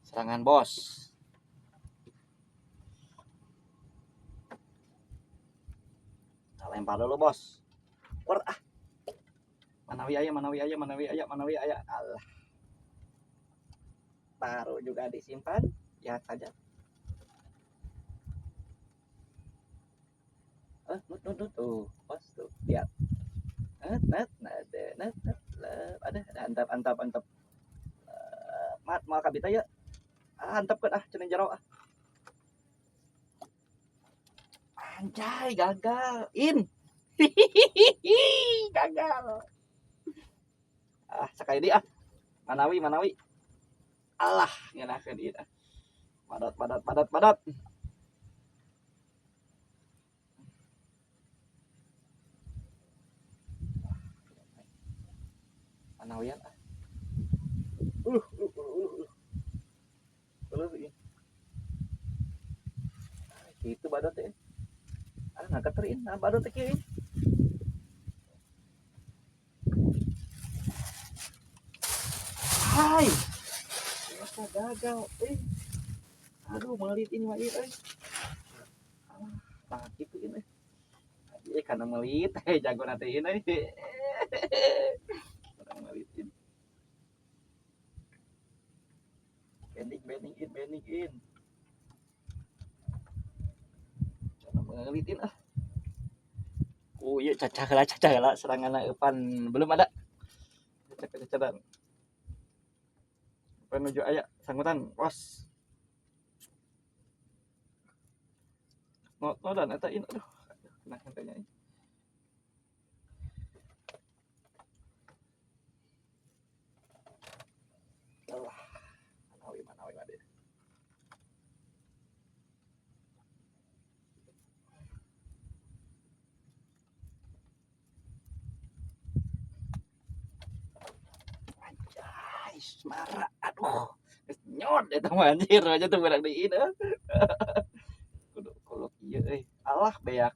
Serangan bos. Kita lempar dulu bos. Manawi ayah. Allah. Baru juga disimpan. Lihat saja. Tuh, bos tuh. Lihat. Antap. Mat mau kabita ya. Antap kan cenah jero Anjay, gagal. Gagal. Sekali dia. Manawi. Allah, ngeunakeun ieu. Padat. Manawian Itu badut teh. Ngangkat teuing, badut teh kieu. Hai. Ternyata gagal. Aduh, melit ini mah ieu gitu ini. Karena melit, jago nanti ini. Karena melit ini. Bending in. Jangan mengelitin iya cacah lah serangan Evan belum ada. Cacah. Menuju aya sanggutan, pos. No dan eta in aduh. Nah katanya ini. Manawi made. Anjay, semara. Aduh. Nyot eta mah anjir aja tuh berak diin. Kudu kieu Allah beak